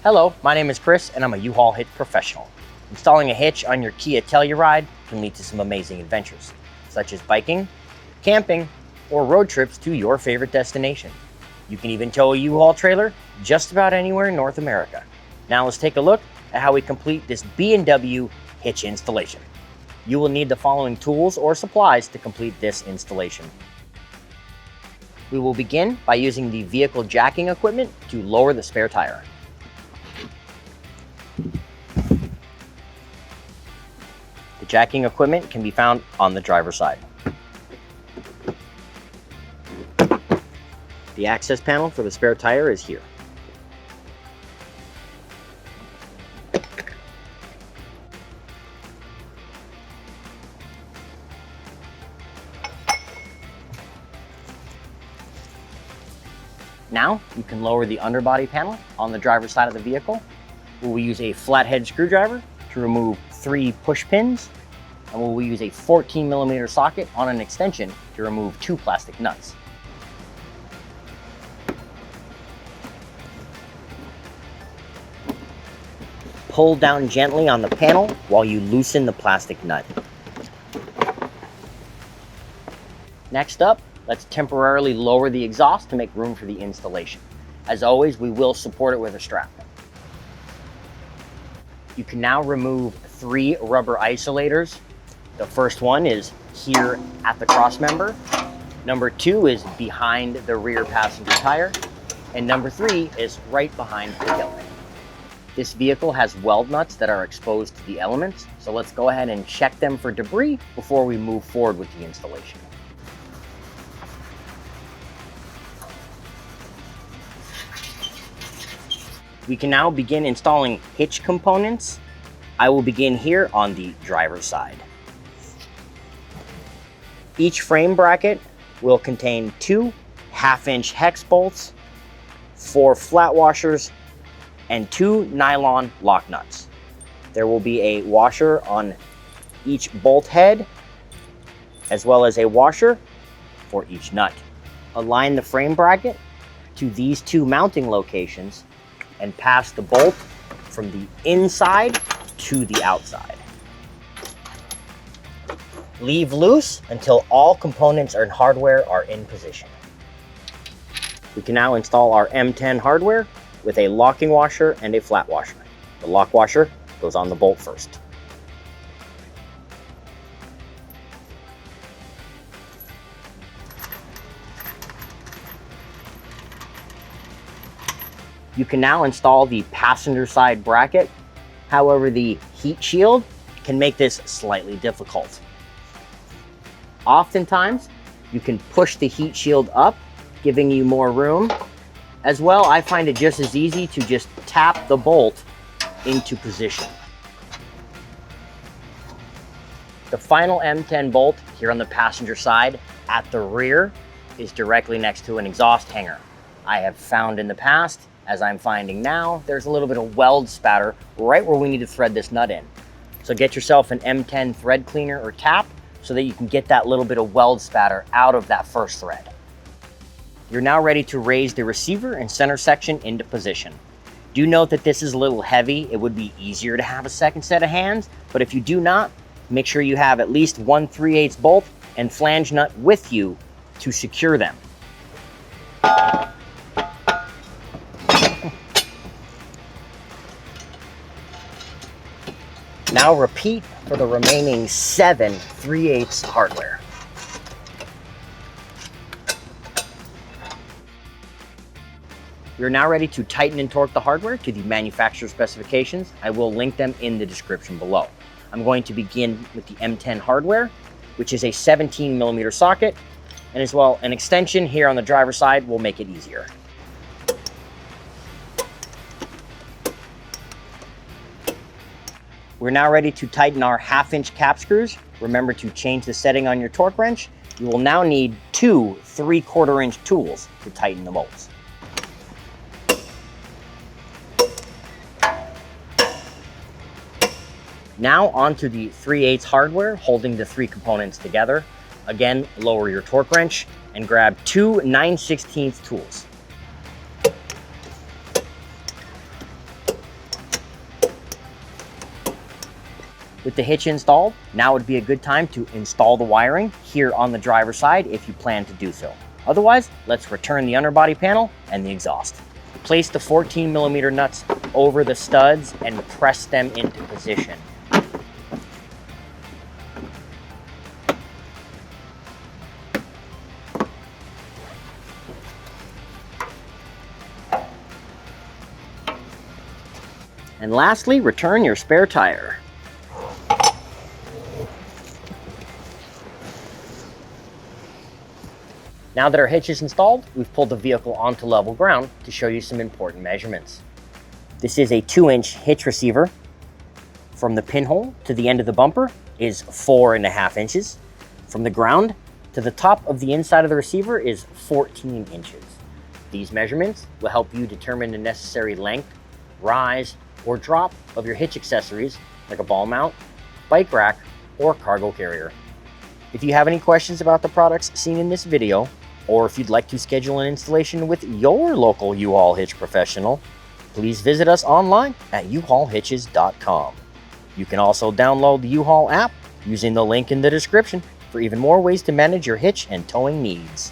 Hello, my name is Chris and I'm a U-Haul hitch professional. Installing a hitch on your Kia Telluride can lead to some amazing adventures, such as biking, camping, or road trips to your favorite destination. You can even tow a U-Haul trailer just about anywhere in North America. Now let's take a look at how we complete this B&W hitch installation. You will need the following tools or supplies to complete this installation. We will begin by using the vehicle jacking equipment to lower the spare tire. The jacking equipment can be found on the driver's side. The access panel for the spare tire is here. Now you can lower the underbody panel on the driver's side of the vehicle. We will use a flathead screwdriver to remove 3 push pins, and we will use a 14mm socket on an extension to remove 2 plastic nuts. Pull down gently on the panel while you loosen the plastic nut. Next up, let's temporarily lower the exhaust to make room for the installation. As always, we will support it with a strap. You can now remove 3 rubber isolators. The first one is here at the cross member. Number 2 is behind the rear passenger tire. And number 3 is right behind the taillight. This vehicle has weld nuts that are exposed to the elements, so let's go ahead and check them for debris before we move forward with the installation. We can now begin installing hitch components. I will begin here on the driver's side. Each frame bracket will contain 2 half-inch hex bolts, 4 flat washers, and 2 nylon lock nuts. There will be a washer on each bolt head, as well as a washer for each nut. Align the frame bracket to these 2 mounting locations and pass the bolt from the inside to the outside. Leave loose until all components and hardware are in position. We can now install our M10 hardware with a locking washer and a flat washer. The lock washer goes on the bolt first. You can now install the passenger side bracket. However, the heat shield can make this slightly difficult. Oftentimes, you can push the heat shield up, giving you more room. As well, I find it just as easy to just tap the bolt into position. The final M10 bolt here on the passenger side at the rear is directly next to an exhaust hanger. I have found in the past, as I'm finding now, there's a little bit of weld spatter right where we need to thread this nut in. So get yourself an M10 thread cleaner or tap so that you can get that little bit of weld spatter out of that first thread. You're now ready to raise the receiver and center section into position. Do note that this is a little heavy. It would be easier to have a second set of hands, but if you do not, make sure you have at least 1 3/8 bolt and flange nut with you to secure them. Now repeat for the remaining 7 3/8 hardware. You're now ready to tighten and torque the hardware to the manufacturer specifications. I will link them in the description below. I'm going to begin with the M10 hardware, which is a 17mm socket, and as well an extension here on the driver's side will make it easier. We're now ready to tighten our 1/2-inch cap screws. Remember to change the setting on your torque wrench. You will now need 2 3/4-inch tools to tighten the bolts. Now onto the 3/8 hardware holding the 3 components together. Again, lower your torque wrench and grab 2 9/16 tools. With the hitch installed, now would be a good time to install the wiring here on the driver's side if you plan to do so. Otherwise, let's return the underbody panel and the exhaust. Place the 14mm nuts over the studs and press them into position. And lastly, return your spare tire. Now that our hitch is installed, we've pulled the vehicle onto level ground to show you some important measurements. This is a 2-inch hitch receiver. From the pinhole to the end of the bumper is 4.5 inches. From the ground to the top of the inside of the receiver is 14 inches. These measurements will help you determine the necessary length, rise, or drop of your hitch accessories like a ball mount, bike rack, or cargo carrier. If you have any questions about the products seen in this video, or if you'd like to schedule an installation with your local U-Haul hitch professional, please visit us online at uhaulhitches.com. You can also download the U-Haul app using the link in the description for even more ways to manage your hitch and towing needs.